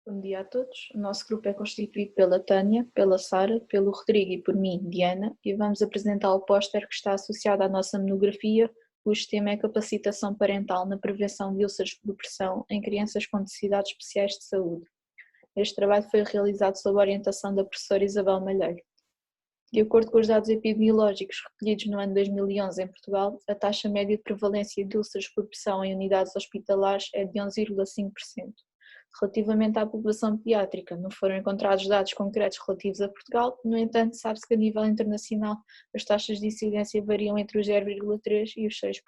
Bom dia a todos. O nosso grupo é constituído pela Tânia, pela Sara, pelo Rodrigo e por mim, Diana, e vamos apresentar o póster que está associado à nossa monografia, cujo tema é capacitação parental na prevenção de úlceras por pressão em crianças com necessidades especiais de saúde. Este trabalho foi realizado sob a orientação da professora Isabel Malheiro. De acordo com os dados epidemiológicos recolhidos no ano 2011 em Portugal, a taxa média de prevalência de úlceras por pressão em unidades hospitalares é de 11,5%. Relativamente à população pediátrica, não foram encontrados dados concretos relativos a Portugal, no entanto, sabe-se que a nível internacional as taxas de incidência variam entre os 0,3% e os 6%.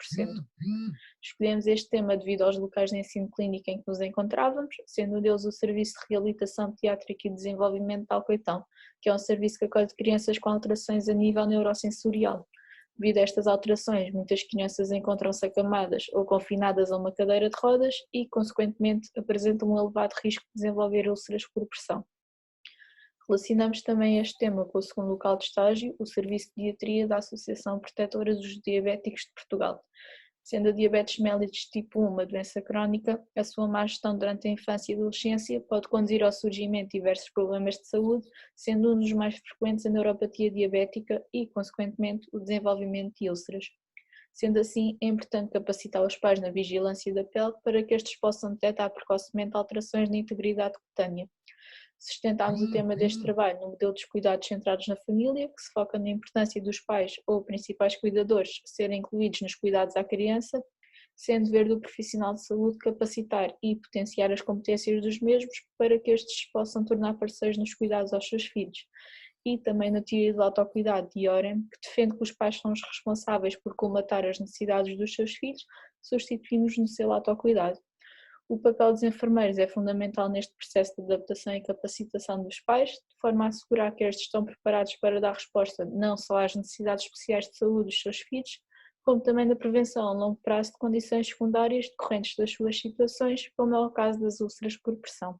Escolhemos este tema devido aos locais de ensino clínico em que nos encontrávamos, sendo um deles o Serviço de Reabilitação Pediátrica e Desenvolvimento de Alcoitão, que é um serviço que acolhe crianças com alterações a nível neurosensorial. Devido a estas alterações, muitas crianças encontram-se acamadas ou confinadas a uma cadeira de rodas e, consequentemente, apresentam um elevado risco de desenvolver úlceras por pressão. Relacionamos também este tema com o segundo local de estágio, o Serviço de Pediatria da Associação Protetora dos Diabéticos de Portugal. Sendo a diabetes mellitus tipo 1 uma doença crónica, a sua má gestão durante a infância e adolescência pode conduzir ao surgimento de diversos problemas de saúde, sendo um dos mais frequentes a neuropatia diabética e, consequentemente, o desenvolvimento de úlceras. Sendo assim, é importante capacitar os pais na vigilância da pele para que estes possam detectar precocemente alterações na integridade cutânea. Sustentámos o tema deste trabalho no modelo dos cuidados centrados na família, que se foca na importância dos pais ou principais cuidadores serem incluídos nos cuidados à criança, sendo dever do profissional de saúde capacitar e potenciar as competências dos mesmos para que estes possam tornar parceiros nos cuidados aos seus filhos. E também na teoria do autocuidado de Orem, que defende que os pais são os responsáveis por colmatar as necessidades dos seus filhos, substituindo-os no seu autocuidado. O papel dos enfermeiros é fundamental neste processo de adaptação e capacitação dos pais, de forma a assegurar que estes estão preparados para dar resposta não só às necessidades especiais de saúde dos seus filhos, como também da prevenção a longo prazo de condições secundárias decorrentes das suas situações, como é o caso das úlceras por pressão.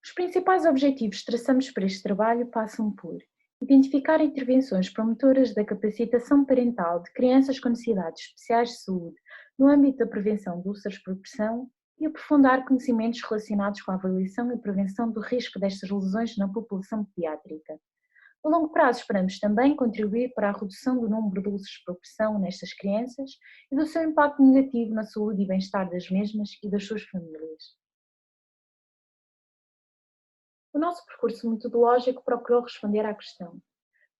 Os principais objetivos que traçamos para este trabalho passam por identificar intervenções promotoras da capacitação parental de crianças com necessidades especiais de saúde no âmbito da prevenção de úlceras por pressão e aprofundar conhecimentos relacionados com a avaliação e prevenção do risco destas lesões na população pediátrica. A longo prazo, esperamos também contribuir para a redução do número de úlceras por pressão nestas crianças e do seu impacto negativo na saúde e bem-estar das mesmas e das suas famílias. O nosso percurso metodológico procurou responder à questão: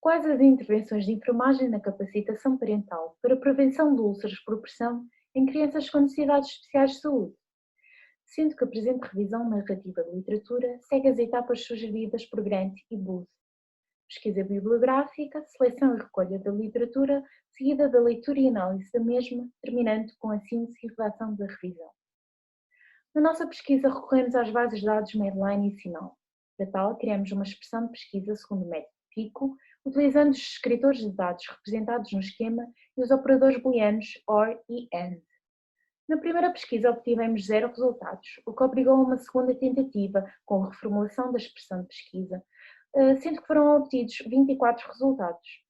quais as intervenções de enfermagem na capacitação parental para a prevenção de úlceras por pressão em crianças com necessidades especiais de saúde? Sendo que a presente revisão narrativa de literatura segue as etapas sugeridas por Grant e Booth: pesquisa bibliográfica, seleção e recolha da literatura, seguida da leitura e análise da mesma, terminando com a síntese e redação da revisão. Na nossa pesquisa recorremos às bases de dados Medline e Sinal. Para tal, criamos uma expressão de pesquisa segundo o método PICO, utilizando os descritores de dados representados no esquema e os operadores booleanos OR e AND. Na primeira pesquisa obtivemos 0 resultados, o que obrigou a uma segunda tentativa com a reformulação da expressão de pesquisa, sendo que foram obtidos 24 resultados.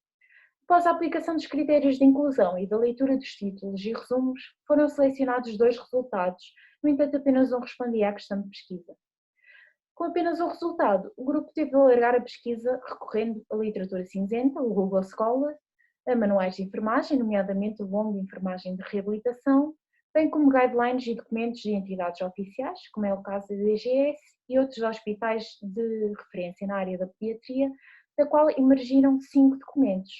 Após a aplicação dos critérios de inclusão e da leitura dos títulos e resumos, foram selecionados 2 resultados, no entanto apenas um respondia à questão de pesquisa. Com apenas um resultado, o grupo teve de alargar a pesquisa recorrendo à literatura cinzenta, o Google Scholar, a manuais de enfermagem, nomeadamente o LOM de enfermagem de reabilitação, bem como guidelines e documentos de entidades oficiais, como é o caso da DGS e outros hospitais de referência na área da pediatria, da qual emergiram 5 documentos,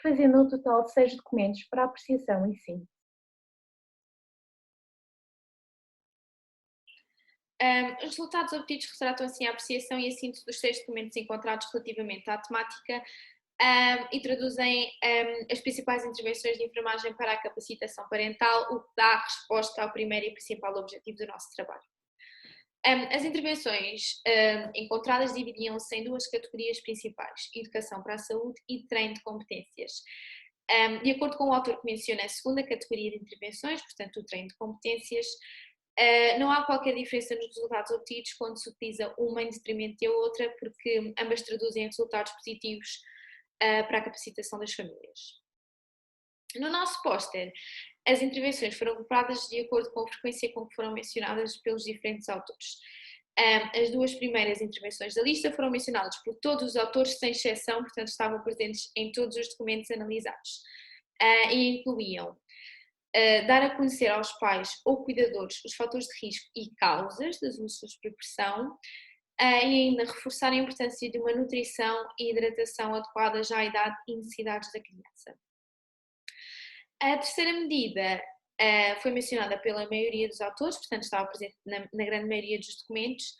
fazendo um total de 6 documentos para apreciação e síntese. Os resultados obtidos retratam assim a apreciação e a síntese dos 6 documentos encontrados relativamente à temática e traduzem as principais intervenções de enfermagem para a capacitação parental, o que dá resposta ao primeiro e principal objetivo do nosso trabalho. As intervenções encontradas dividiam-se em 2 categorias principais: educação para a saúde e treino de competências. De acordo com o autor que menciona a segunda categoria de intervenções, portanto o treino de competências, não há qualquer diferença nos resultados obtidos quando se utiliza uma em detrimento da outra, porque ambas traduzem resultados positivos para a capacitação das famílias. No nosso póster, As intervenções foram agrupadas de acordo com a frequência com que foram mencionadas pelos diferentes autores. As duas primeiras intervenções da lista foram mencionadas por todos os autores, sem exceção, portanto estavam presentes em todos os documentos analisados. E incluíam dar a conhecer aos pais ou cuidadores os fatores de risco e causas das úlceras por pressão, e ainda reforçar a importância de uma nutrição e hidratação adequadas à idade e necessidades da criança. A terceira medida foi mencionada pela maioria dos autores, portanto estava presente na grande maioria dos documentos,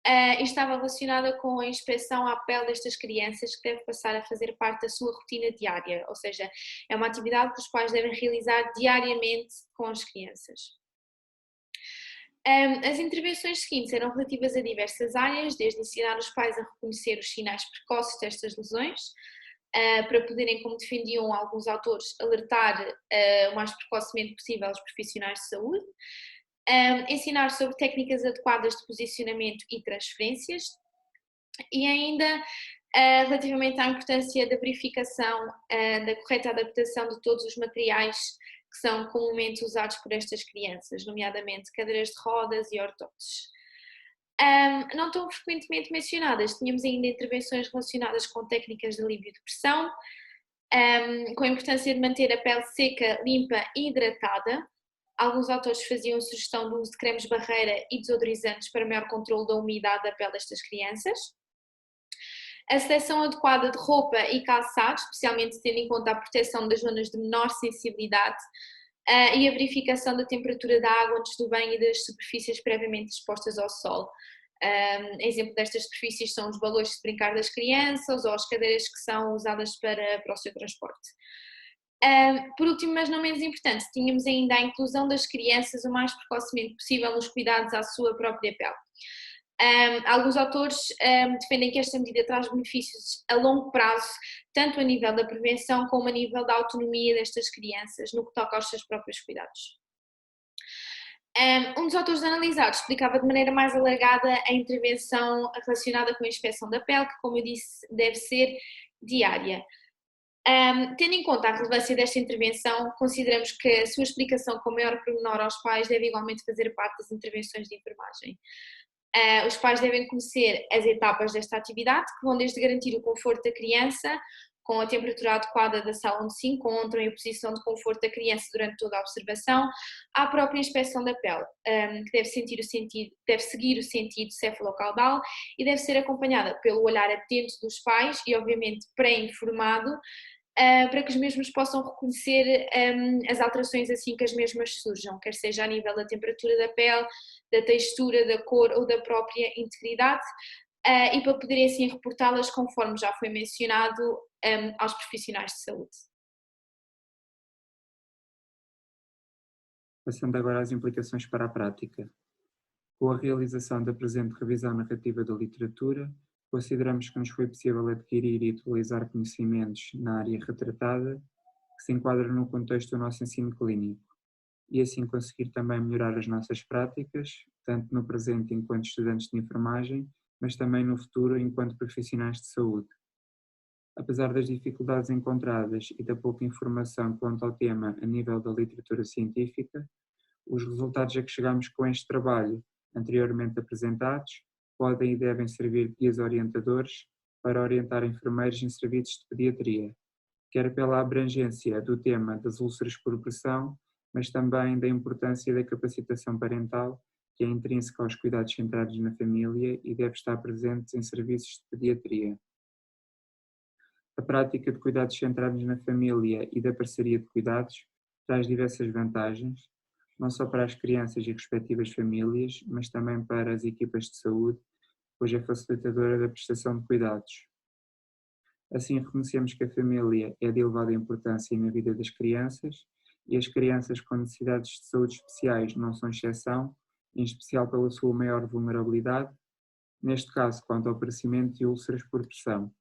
e estava relacionada com a inspeção à pele destas crianças, que deve passar a fazer parte da sua rotina diária, ou seja, é uma atividade que os pais devem realizar diariamente com as crianças. As intervenções seguintes eram relativas a diversas áreas, desde ensinar os pais a reconhecer os sinais precoces destas lesões, para poderem, como defendiam alguns autores, alertar o mais precocemente possível os profissionais de saúde, ensinar sobre técnicas adequadas de posicionamento e transferências, e ainda relativamente à importância da verificação da correta adaptação de todos os materiais que são comumente usados por estas crianças, nomeadamente cadeiras de rodas e ortotes. Não tão frequentemente mencionadas, tínhamos ainda intervenções relacionadas com técnicas de alívio de pressão, com a importância de manter a pele seca, limpa e hidratada. Alguns autores faziam sugestão do uso de cremes barreira e desodorizantes para maior controle da umidade da pele destas crianças. A seleção adequada de roupa e calçado, especialmente tendo em conta a proteção das zonas de menor sensibilidade, e a verificação da temperatura da água antes do banho e das superfícies previamente expostas ao sol. Exemplo destas superfícies são os balões de brincar das crianças ou as cadeiras que são usadas para o seu transporte. Por último, mas não menos importante, tínhamos ainda a inclusão das crianças o mais precocemente possível nos cuidados à sua própria pele. Alguns autores defendem que esta medida traz benefícios a longo prazo, tanto a nível da prevenção como a nível da autonomia destas crianças, no que toca aos seus próprios cuidados. Um dos autores analisados explicava de maneira mais alargada a intervenção relacionada com a inspeção da pele, que, como eu disse, deve ser diária. Tendo em conta a relevância desta intervenção, consideramos que a sua explicação com maior pormenor aos pais deve igualmente fazer parte das intervenções de enfermagem. Os pais devem conhecer as etapas desta atividade, que vão desde garantir o conforto da criança, com a temperatura adequada da sala onde se encontram e a posição de conforto da criança durante toda a observação, à própria inspeção da pele, que deve seguir o sentido cefalocaudal e deve ser acompanhada pelo olhar atento dos pais e, obviamente, pré-informado, para que os mesmos possam reconhecer as alterações assim que as mesmas surjam, quer seja a nível da temperatura da pele, da textura, da cor ou da própria integridade, e para poderem assim reportá-las conforme já foi mencionado aos profissionais de saúde. Passando agora às implicações para a prática. Com a realização da presente revisão narrativa da literatura, consideramos que nos foi possível adquirir e atualizar conhecimentos na área retratada que se enquadram no contexto do nosso ensino clínico e assim conseguir também melhorar as nossas práticas, tanto no presente enquanto estudantes de enfermagem, mas também no futuro enquanto profissionais de saúde. Apesar das dificuldades encontradas e da pouca informação quanto ao tema a nível da literatura científica, os resultados a que chegamos com este trabalho, anteriormente apresentados, podem e devem servir de guias orientadores para orientar enfermeiros em serviços de pediatria, quer pela abrangência do tema das úlceras por pressão, mas também da importância da capacitação parental, que é intrínseca aos cuidados centrados na família e deve estar presente em serviços de pediatria. A prática de cuidados centrados na família e da parceria de cuidados traz diversas vantagens, não só para as crianças e respectivas famílias, mas também para as equipas de saúde, pois é facilitadora da prestação de cuidados. Assim, reconhecemos que a família é de elevada importância na vida das crianças e as crianças com necessidades de saúde especiais não são exceção, em especial pela sua maior vulnerabilidade, neste caso quanto ao aparecimento de úlceras por pressão.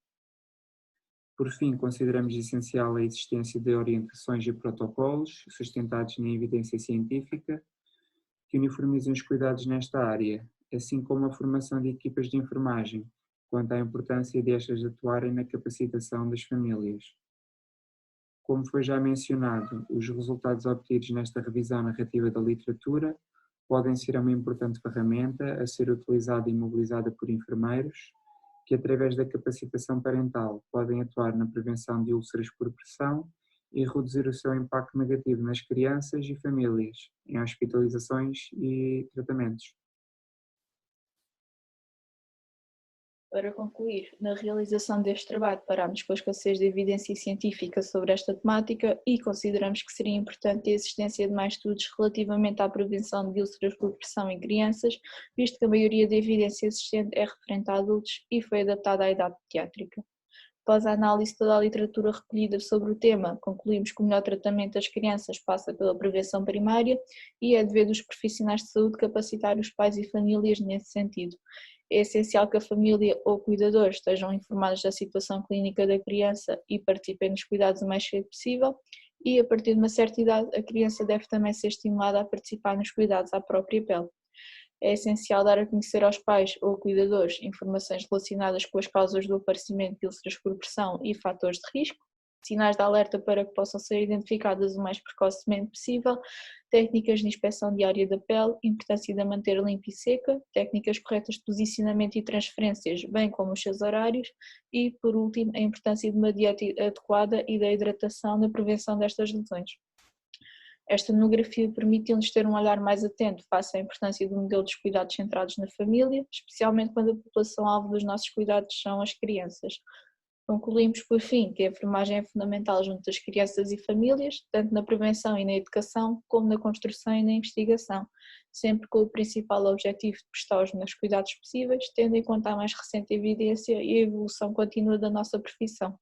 Por fim, consideramos essencial a existência de orientações e protocolos sustentados na evidência científica que uniformizem os cuidados nesta área, assim como a formação de equipas de enfermagem, quanto à importância destas atuarem na capacitação das famílias. Como foi já mencionado, os resultados obtidos nesta revisão narrativa da literatura podem ser uma importante ferramenta a ser utilizada e mobilizada por enfermeiros, que através da capacitação parental podem atuar na prevenção de úlceras por pressão e reduzir o seu impacto negativo nas crianças e famílias, em hospitalizações e tratamentos. Para concluir, na realização deste trabalho parámos com a escassez de evidência científica sobre esta temática e consideramos que seria importante a existência de mais estudos relativamente à prevenção de úlceras por pressão em crianças, visto que a maioria da evidência existente é referente a adultos e foi adaptada à idade pediátrica. Após a análise de toda a literatura recolhida sobre o tema, concluímos que o melhor tratamento das crianças passa pela prevenção primária e é dever dos profissionais de saúde capacitar os pais e famílias nesse sentido. É essencial que a família ou cuidadores estejam informados da situação clínica da criança e participem nos cuidados o mais cedo possível e, a partir de uma certa idade, a criança deve também ser estimulada a participar nos cuidados à própria pele. É essencial dar a conhecer aos pais ou cuidadores informações relacionadas com as causas do aparecimento de úlceras por pressão e fatores de risco, sinais de alerta para que possam ser identificadas o mais precocemente possível, técnicas de inspeção diária da pele, importância de a manter limpa e seca, técnicas corretas de posicionamento e transferências, bem como os seus horários e, por último, a importância de uma dieta adequada e da hidratação na prevenção destas lesões. Esta monografia permite-nos ter um olhar mais atento face à importância do modelo dos cuidados centrados na família, especialmente quando a população-alvo dos nossos cuidados são as crianças. Concluímos, por fim, que a enfermagem é fundamental junto das crianças e famílias, tanto na prevenção e na educação, como na construção e na investigação, sempre com o principal objetivo de prestar os melhores cuidados possíveis, tendo em conta a mais recente evidência e a evolução contínua da nossa profissão.